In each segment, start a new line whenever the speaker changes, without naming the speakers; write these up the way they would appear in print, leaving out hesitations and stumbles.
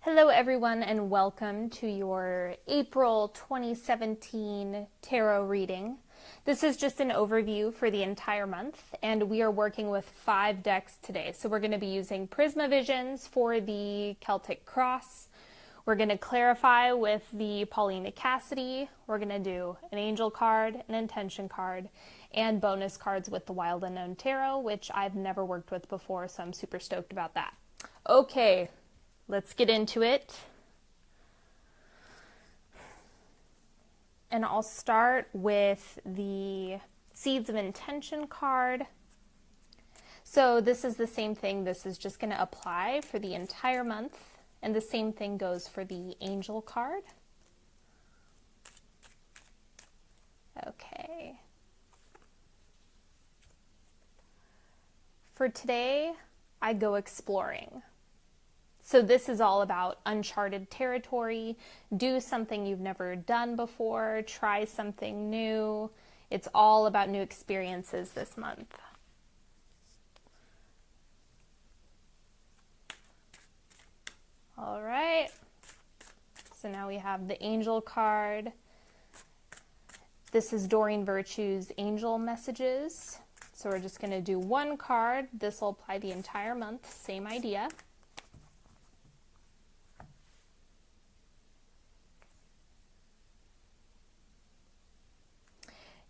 Hello everyone and welcome to your April 2017 tarot reading. This is just an overview for the entire month and we are working with 5 decks today. So we're going to be using Prisma Visions for the Celtic Cross. We're going to clarify with the Paulina Cassidy. We're going to do an angel card, an intention card, and bonus cards with the Wild Unknown Tarot, which I've never worked with before, so I'm super stoked about that. Okay. Let's get into it. And I'll start with the Seeds of Intention card. So this is the same thing. This is just going to apply for the entire month. And the same thing goes for the Angel card. Okay. For today, I go exploring. So this is all about uncharted territory, do something you've never done before, try something new. It's all about new experiences this month. All right, so now we have the Angel card. This is Doreen Virtue's Angel Messages. So we're just going to do one card. This will apply the entire month, same idea.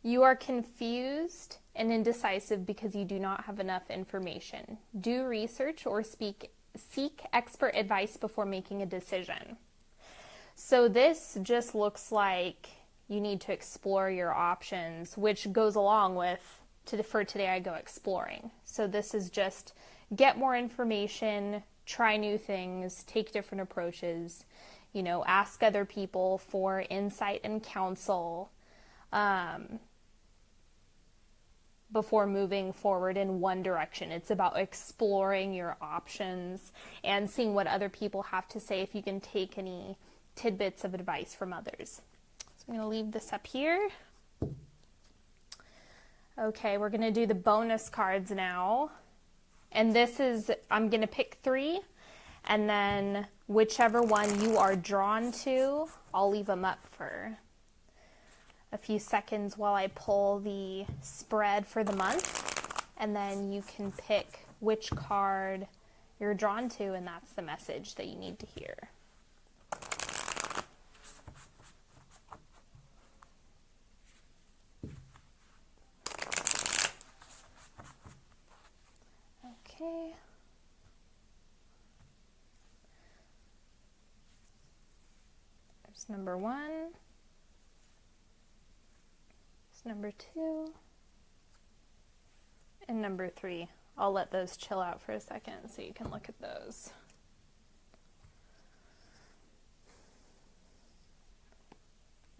You are confused and indecisive because you do not have enough information. Do research or seek expert advice before making a decision. So this just looks like you need to explore your options, which goes along with for today I go exploring. So this is just get more information, try new things, take different approaches, ask other people for insight and counsel. Before moving forward in one direction. It's about exploring your options and seeing what other people have to say if you can take any tidbits of advice from others. So I'm going to leave this up here. Okay, we're going to do the bonus cards now. And this is, I'm going to pick 3, and then whichever one you are drawn to, I'll leave them up for a few seconds while I pull the spread for the month, and then you can pick which card you're drawn to, and that's the message that you need to hear. Okay. There's number 1. Number 2, and number 3. I'll let those chill out for a second so you can look at those.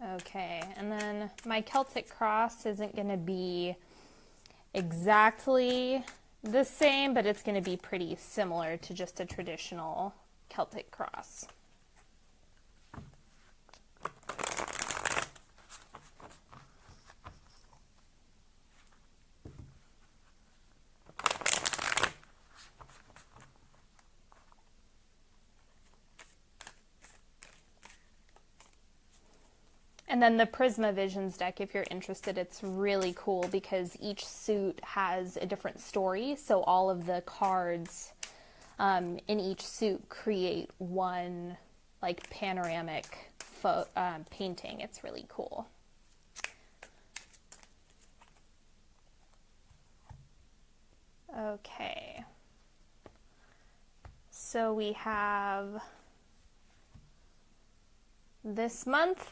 Okay, and then my Celtic Cross isn't going to be exactly the same, but it's going to be pretty similar to just a traditional Celtic Cross. And then the Prisma Visions deck, if you're interested, it's really cool because each suit has a different story. So all of the cards in each suit create one like panoramic painting. It's really cool. Okay. So we have this month,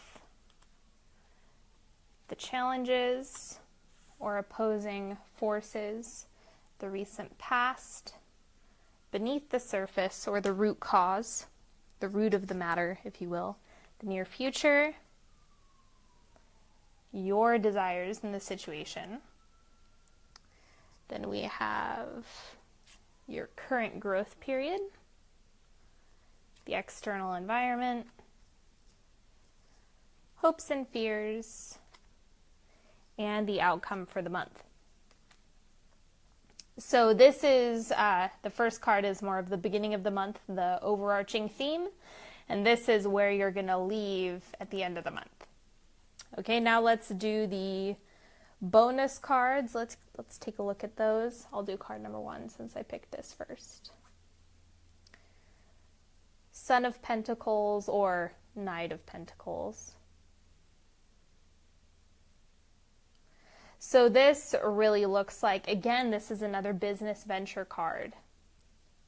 the challenges or opposing forces, the recent past, beneath the surface or the root cause, the root of the matter, if you will, the near future, your desires in the situation. Then we have your current growth period, the external environment, hopes and fears, and the outcome for the month. So this is, the first card is more of the beginning of the month, the overarching theme, and this is where you're going to leave at the end of the month. Okay, now let's do the bonus cards. Let's take a look at those. I'll do card number 1 since I picked this first. Son of Pentacles or Knight of Pentacles. So this really looks like, again, this is another business venture card.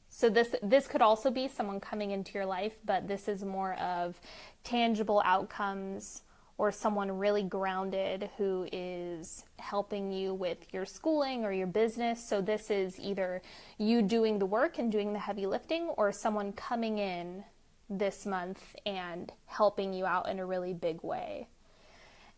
So this could also be someone coming into your life, but this is more of tangible outcomes or someone really grounded who is helping you with your schooling or your business. So this is either you doing the work and doing the heavy lifting or someone coming in this month and helping you out in a really big way.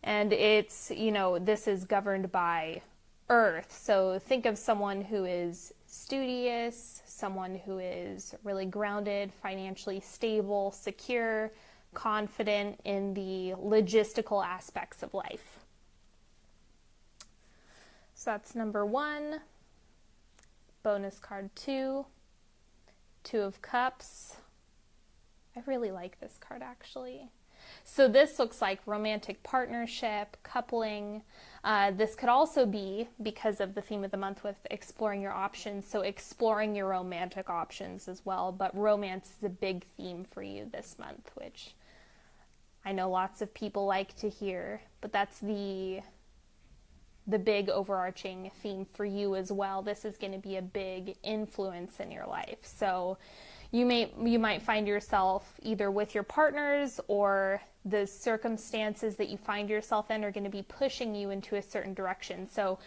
And it's, this is governed by Earth. So think of someone who is studious, someone who is really grounded, financially stable, secure, confident in the logistical aspects of life. So that's number 1. Bonus card 2. 2 of Cups. I really like this card actually. So this looks like romantic partnership, coupling. This could also be, because of the theme of the month with exploring your options, so exploring your romantic options as well. But romance is a big theme for you this month, which I know lots of people like to hear, but that's the big overarching theme for you as well. This is going to be a big influence in your life. So you might find yourself either with your partners or the circumstances that you find yourself in are going to be pushing you into a certain direction. So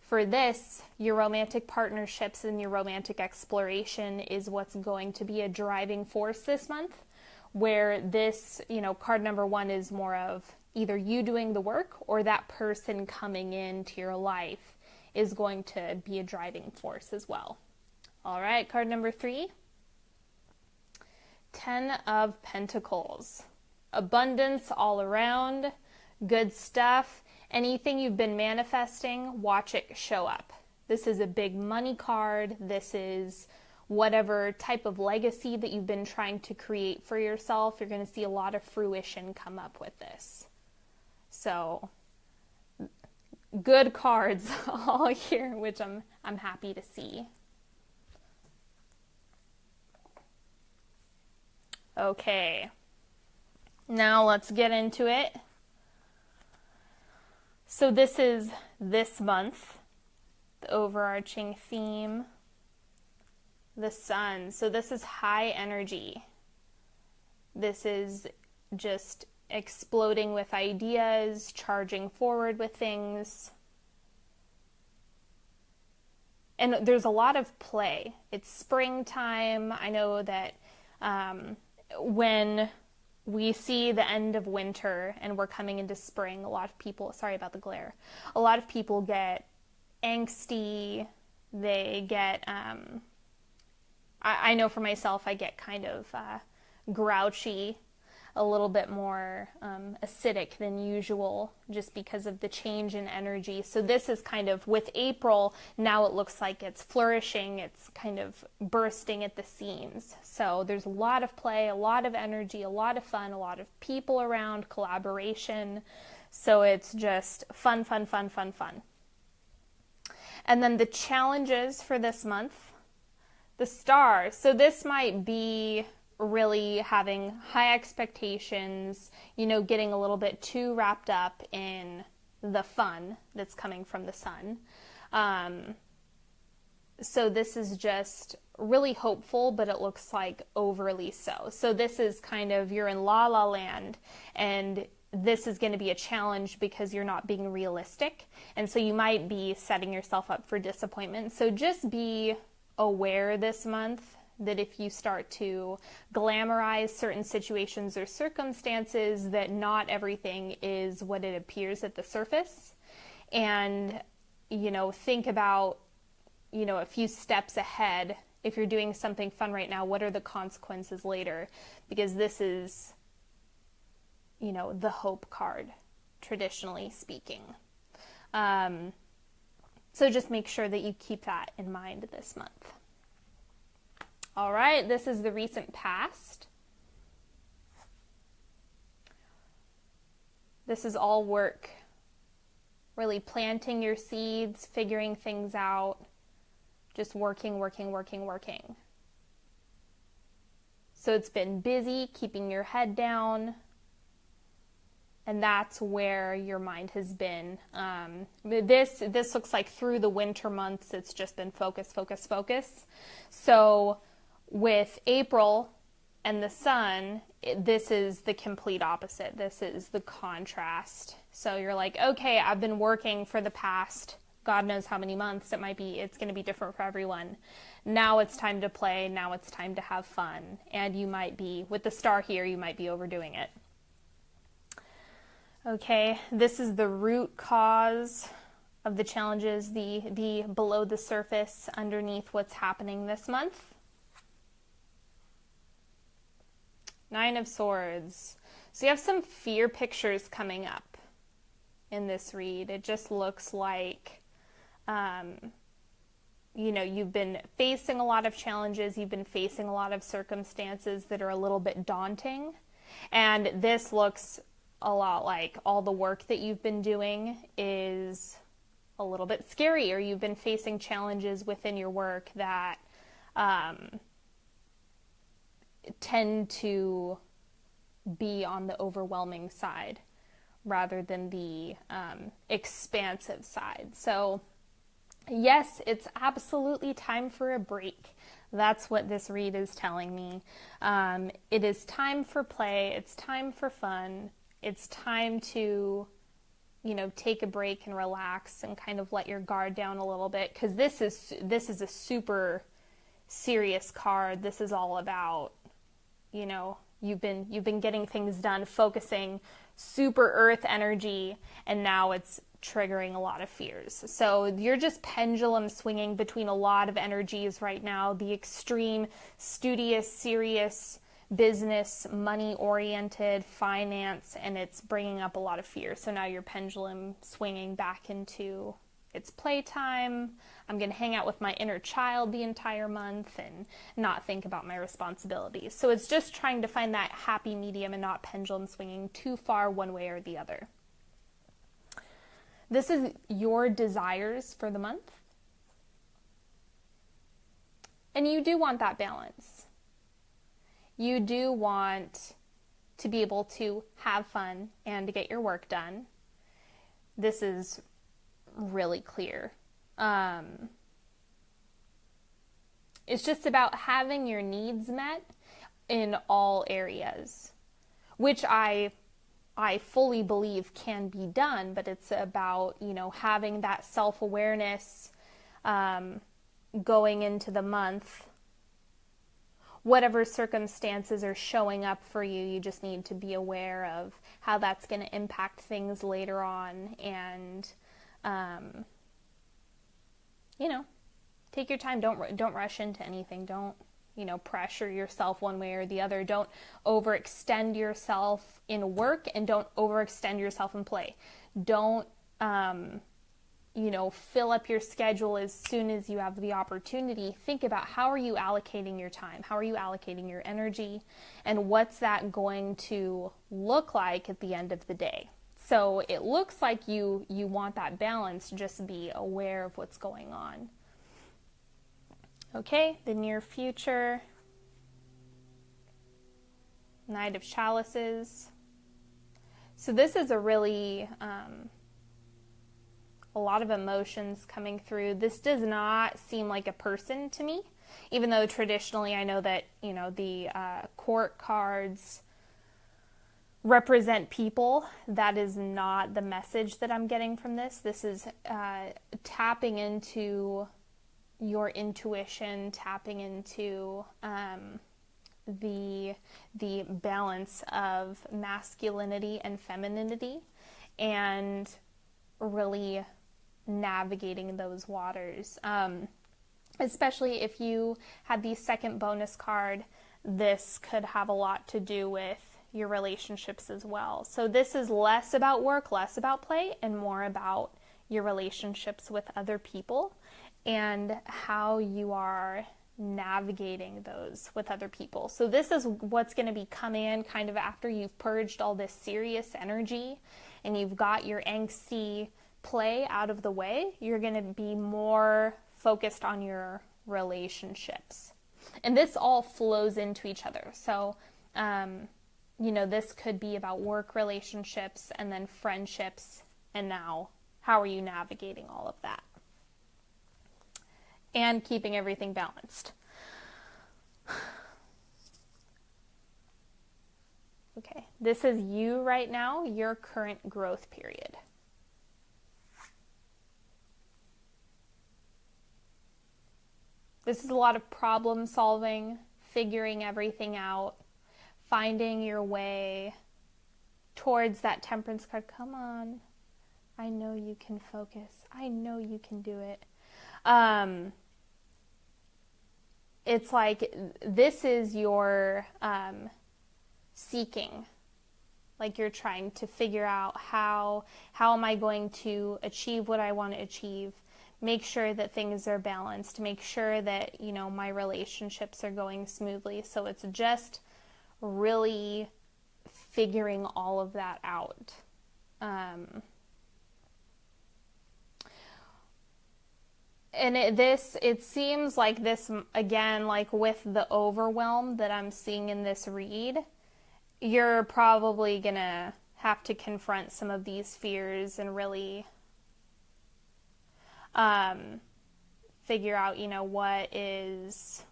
for this, your romantic partnerships and your romantic exploration is what's going to be a driving force this month, where this, card number 1 is more of either you doing the work or that person coming into your life is going to be a driving force as well. All right, card number 3. 10 of Pentacles. Abundance all around, good stuff. Anything you've been manifesting, watch it show up. This is a big money card. This is whatever type of legacy that you've been trying to create for yourself. You're going to see a lot of fruition come up with this. So good cards all here, which I'm happy to see. Okay, now let's get into it. So this is this month, the overarching theme, the sun. So this is high energy. This is just exploding with ideas, charging forward with things. And there's a lot of play. It's springtime. I know that when we see the end of winter and we're coming into spring, a lot of people, sorry about the glare, a lot of people get angsty. They get, I know for myself, I get kind of grouchy, a little bit more acidic than usual just because of the change in energy. So this is kind of, with April, now it looks like it's flourishing, it's kind of bursting at the seams. So there's a lot of play, a lot of energy, a lot of fun, a lot of people around, collaboration. So it's just fun, fun, fun, fun, fun. And then the challenges for this month, the star. So this might be really having high expectations, getting a little bit too wrapped up in the fun that's coming from the sun. So this is just really hopeful, but it looks like overly so. So this is kind of, you're in la la land, and this is going to be a challenge because you're not being realistic. And so you might be setting yourself up for disappointment. So just be aware this month that if you start to glamorize certain situations or circumstances, that not everything is what it appears at the surface. And, think about, a few steps ahead. If you're doing something fun right now, what are the consequences later? Because this is, the hope card, traditionally speaking. So So just make sure that you keep that in mind this month. All right, this is the recent past. This is all work. Really planting your seeds, figuring things out, just working. So it's been busy, keeping your head down, and that's where your mind has been. This looks like through the winter months, it's just been focus. So with April and the sun, this is the complete opposite. This is the contrast. So you're like, okay, I've been working for the past God knows how many months. It's going to be different for everyone. Now it's time to play. Now it's time to have fun. And you might be, with the star here, you might be overdoing it. Okay, this is the root cause of the challenges, the below the surface, underneath what's happening this month. Nine of Swords. So you have some fear pictures coming up in this read. It just looks like, you've been facing a lot of challenges. You've been facing a lot of circumstances that are a little bit daunting. And this looks a lot like all the work that you've been doing is a little bit scary, or you've been facing challenges within your work that tend to be on the overwhelming side rather than the expansive side. So yes, it's absolutely time for a break. That's what this read is telling me. It is time for play. It's time for fun. It's time to, take a break and relax and kind of let your guard down a little bit, because this is a super serious card. This is all about, you've been getting things done, focusing, super earth energy, and now it's triggering a lot of fears. So you're just pendulum swinging between a lot of energies right now. The extreme, studious, serious, business, money-oriented, finance, and it's bringing up a lot of fear. So now you're pendulum swinging back into it's playtime. I'm going to hang out with my inner child the entire month and not think about my responsibilities. So it's just trying to find that happy medium and not pendulum swinging too far one way or the other. This is your desires for the month. And you do want that balance. You do want to be able to have fun and to get your work done. This is really clear. It's just about having your needs met in all areas, which I fully believe can be done, but it's about, having that self-awareness going into the month. Whatever circumstances are showing up for you, you just need to be aware of how that's going to impact things later on, and take your time. Don't rush into anything. Don't pressure yourself one way or the other. Don't overextend yourself in work, and don't overextend yourself in play. Don't fill up your schedule as soon as you have the opportunity. Think about, how are you allocating your time? How are you allocating your energy? And what's that going to look like at the end of the day? So it looks like you want that balance. Just be aware of what's going on. Okay, the near future. Knight of Chalices. So this is a really, a lot of emotions coming through. This does not seem like a person to me, even though traditionally I know that, the court cards represent people. That is not the message that I'm getting from this. This is tapping into your intuition, tapping into the balance of masculinity and femininity, and really navigating those waters. Especially if you had the second bonus card, this could have a lot to do with your relationships as well. So this is less about work, less about play, and more about your relationships with other people and how you are navigating those with other people. So this is what's going to be coming in kind of after you've purged all this serious energy and you've got your angsty play out of the way. You're going to be more focused on your relationships. And this all flows into each other. So, this could be about work relationships and then friendships. And now, how are you navigating all of that? And keeping everything balanced. Okay, this is you right now, your current growth period. This is a lot of problem solving, figuring everything out, finding your way towards that temperance card. Come on, I know you can focus. I know you can do it. It's like this is your seeking. Like you're trying to figure out how am I going to achieve what I want to achieve, make sure that things are balanced, make sure that, my relationships are going smoothly. So it's just really figuring all of that out. And it seems like this, again, like with the overwhelm that I'm seeing in this read, you're probably going to have to confront some of these fears and really figure out, what is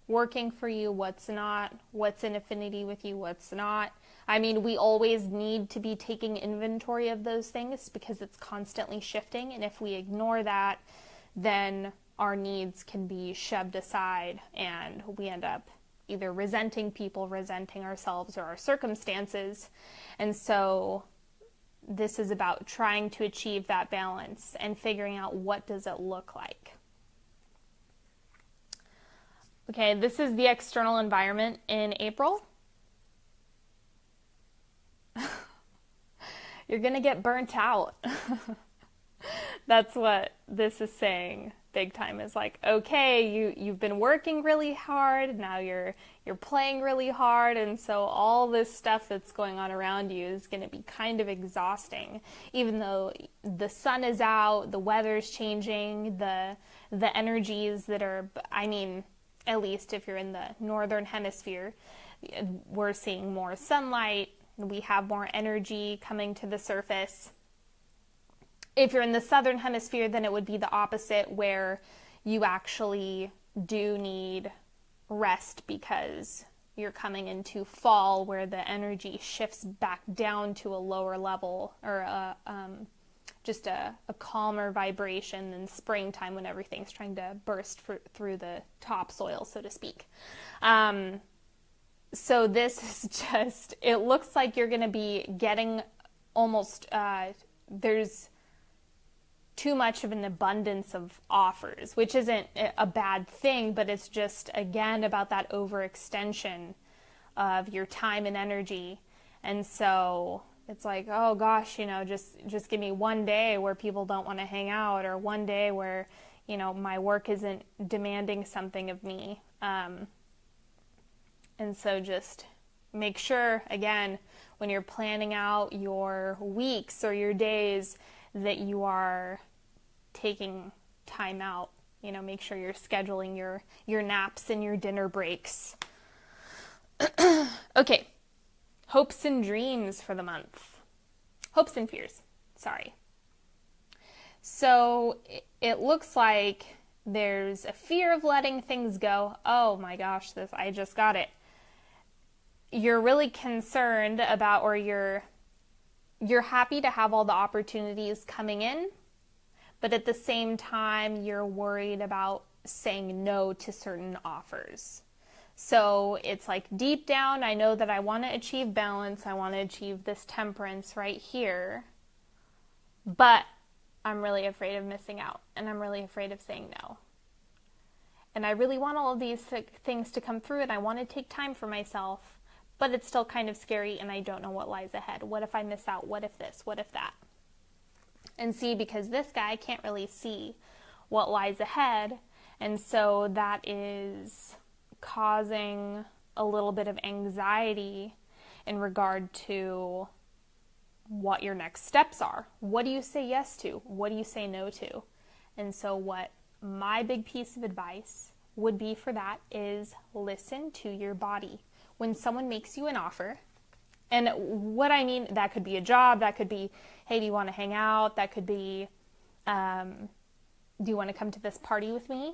working for you, what's not, what's in affinity with you, what's not. I mean, we always need to be taking inventory of those things because it's constantly shifting. And if we ignore that, then our needs can be shoved aside and we end up either resenting people, resenting ourselves or our circumstances. And so this is about trying to achieve that balance and figuring out what does it look like. Okay, this is the external environment in April. You're going to get burnt out. That's what this is saying big time, is like, okay, you've been working really hard, now you're playing really hard, and so all this stuff that's going on around you is going to be kind of exhausting. Even though the sun is out, the weather's changing, the energies that are, at least if you're in the northern hemisphere, we're seeing more sunlight, we have more energy coming to the surface. If you're in the southern hemisphere, then it would be the opposite, where you actually do need rest because you're coming into fall, where the energy shifts back down to a lower level, or just a calmer vibration than springtime, when everything's trying to burst through the topsoil, so to speak. So this is just, it looks like you're going to be getting almost, there's too much of an abundance of offers, which isn't a bad thing, but it's just, again, about that overextension of your time and energy. And so it's like, oh gosh, just give me one day where people don't want to hang out, or one day where, my work isn't demanding something of me. And so just make sure, again, when you're planning out your weeks or your days, that you are taking time out. Make sure you're scheduling your naps and your dinner breaks. Okay, hopes and dreams for the month. Hopes and fears, sorry. So it looks like there's a fear of letting things go. Oh my gosh, I just got it. You're really concerned about, or you're happy to have all the opportunities coming in, but at the same time, you're worried about saying no to certain offers. So it's like, deep down, I know that I want to achieve balance. I want to achieve this temperance right here, but I'm really afraid of missing out, and I'm really afraid of saying no. And I really want all of these things to come through, and I want to take time for myself, but it's still kind of scary, and I don't know what lies ahead. What if I miss out? What if this? What if that? And see, because this guy can't really see what lies ahead, and so that is causing a little bit of anxiety in regard to what your next steps are. What do you say yes to? What do you say no to? And so what my big piece of advice would be for that is listen to your body. When someone makes you an offer, and what I mean, that could be a job, that could be, hey, do you want to hang out? That could be, do you want to come to this party with me?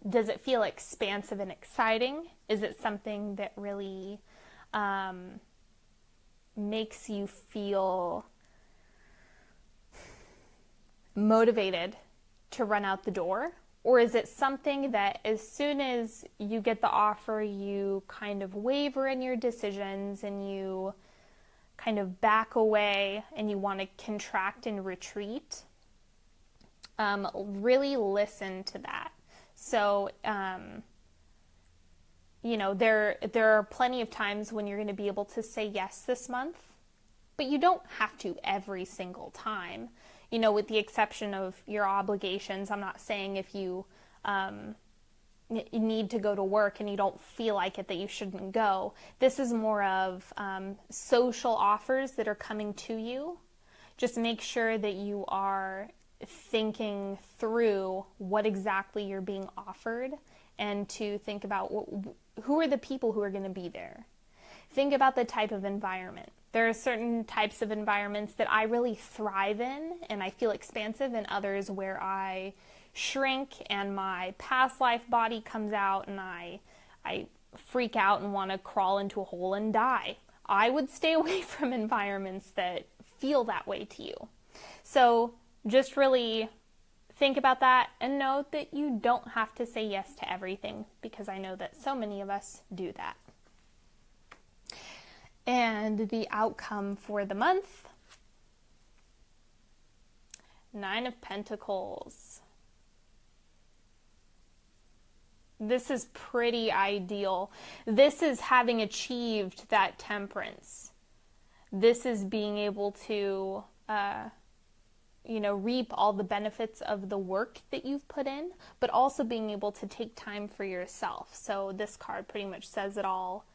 Does it feel expansive and exciting? Is it something that really makes you feel motivated to run out the door? Or is it something that as soon as you get the offer, you kind of waver in your decisions and you kind of back away and you want to contract and retreat? Really listen to that. So, there are plenty of times when you're going to be able to say yes this month, but you don't have to every single time. With the exception of your obligations. I'm not saying if you need to go to work and you don't feel like it that you shouldn't go. This is more of social offers that are coming to you. Just make sure that you are thinking through what exactly you're being offered and to think about who are the people who are going to be there. Think about the type of environment. There are certain types of environments that I really thrive in and I feel expansive, and others where I shrink and my past life body comes out and I freak out and want to crawl into a hole and die. I would stay away from environments that feel that way to you. So just really think about that and know that you don't have to say yes to everything, because I know that so many of us do that. And the outcome for the month, 9 of Pentacles. This is pretty ideal. This is having achieved that temperance. This is being able to, reap all the benefits of the work that you've put in, but also being able to take time for yourself. So this card pretty much says it all.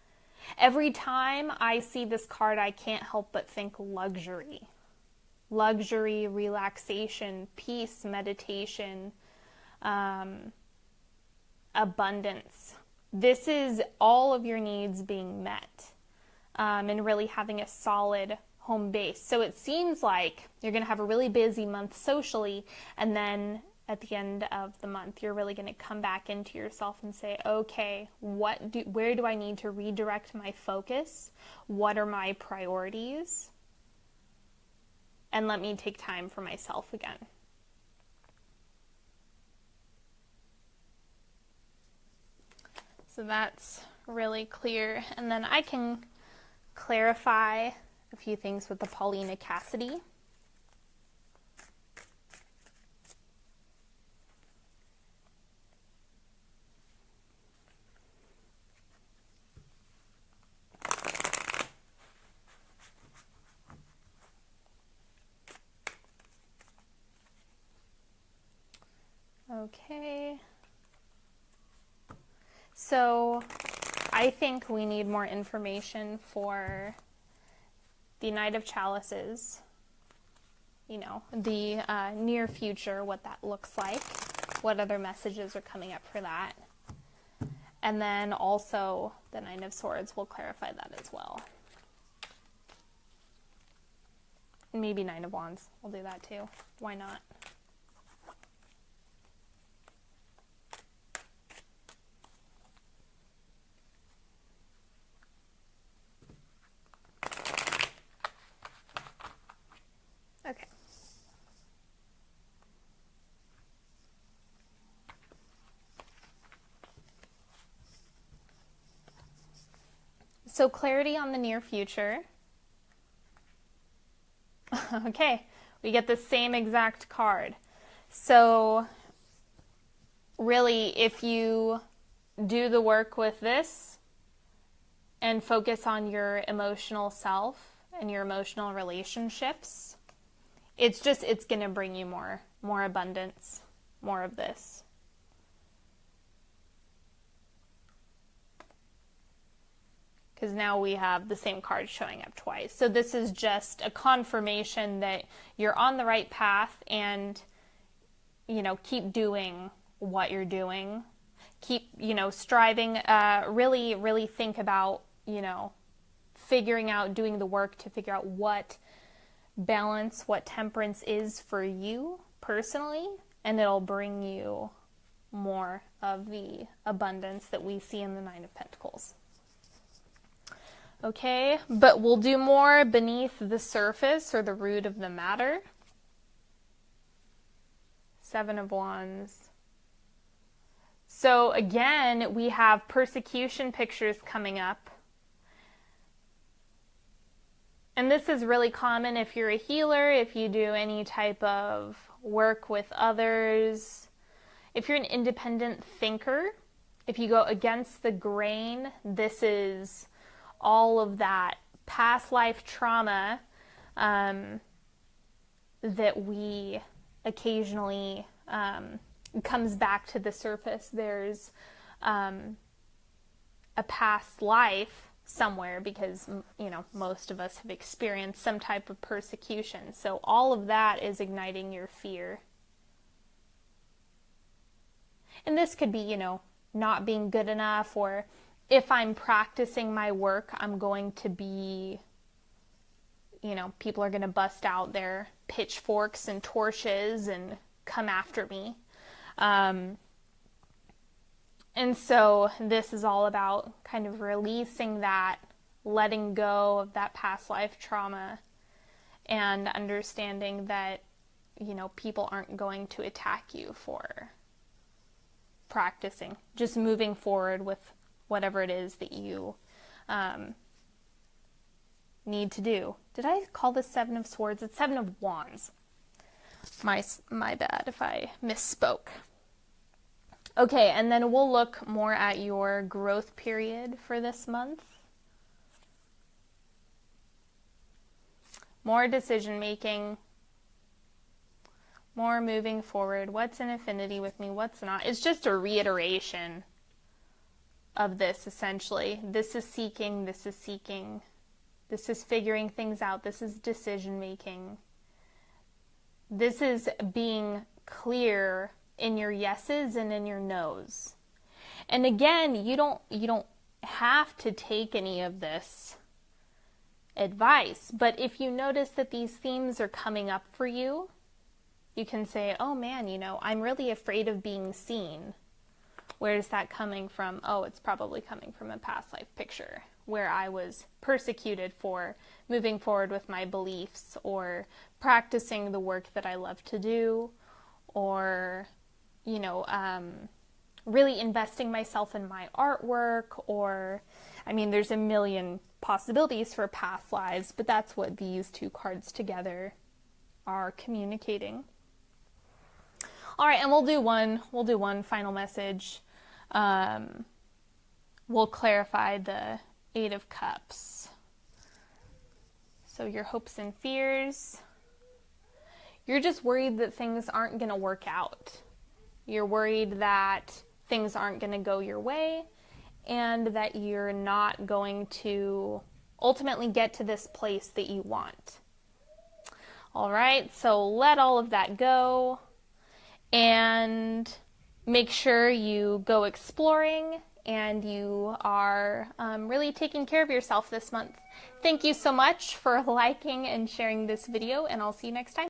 Every time I see this card, I can't help but think luxury. Luxury, relaxation, peace, meditation, abundance. This is all of your needs being met, and really having a solid home base. So it seems like you're going to have a really busy month socially, and then at the end of the month, you're really going to come back into yourself and say, okay, where do I need to redirect my focus? What are my priorities? And let me take time for myself again. So that's really clear. And then I can clarify a few things with the Paulina Cassidy. Okay, so I think we need more information for the Knight of Chalices, the near future, what that looks like, what other messages are coming up for that. And then also the Nine of Swords will clarify that as well. Maybe Nine of Wands, we'll do that too. Why not? Okay. So clarity on the near future. Okay, we get the same exact card. So really, if you do the work with this and focus on your emotional self and your emotional relationships, It's going to bring you more abundance, more of this. Because now we have the same card showing up twice. So this is just a confirmation that you're on the right path, and, you know, keep doing what you're doing. Keep, you know, striving, really, really think about, you know, figuring out, doing the work to figure out what balance, what temperance is for you personally, and it'll bring you more of the abundance that we see in the Nine of Pentacles. Okay, but we'll do more beneath the surface or the root of the matter. Seven of Wands. So again, we have persecution pictures coming up. And this is really common if you're a healer, if you do any type of work with others, if you're an independent thinker, if you go against the grain, this is all of that past life trauma that we occasionally comes back to the surface. There's a past life somewhere because, you know, most of us have experienced some type of persecution. So all of that is igniting your fear. And this could be, you know, not being good enough, or if I'm practicing my work, I'm going to be, you know, people are going to bust out their pitchforks and torches and come after me. And so this is all about kind of releasing that, letting go of that past life trauma, and understanding that, you know, people aren't going to attack you for practicing, just moving forward with whatever it is that you need to do. Did I call this Seven of Swords? It's Seven of Wands. My bad if I misspoke. Okay, and then we'll look more at your growth period for this month. More decision making. More moving forward. What's in affinity with me? What's not? It's just a reiteration of this, essentially. This is seeking, this is seeking, this is figuring things out, this is decision making. This is being clear in your yeses and in your nos. And again, you don't have to take any of this advice, but if you notice that these themes are coming up for you, you can say, oh man, you know, I'm really afraid of being seen. Where is that coming from? Oh, it's probably coming from a past life picture where I was persecuted for moving forward with my beliefs, or practicing the work that I love to do, or, you know, really investing myself in my artwork, or, I mean, there's a million possibilities for past lives, but that's what these two cards together are communicating. All right, and we'll do one final message. We'll clarify the Eight of Cups. So your hopes and fears. You're just worried that things aren't going to work out. You're worried that things aren't going to go your way, and that you're not going to ultimately get to this place that you want. All right, so let all of that go. And make sure you go exploring and you are really taking care of yourself this month. Thank you so much for liking and sharing this video, and I'll see you next time.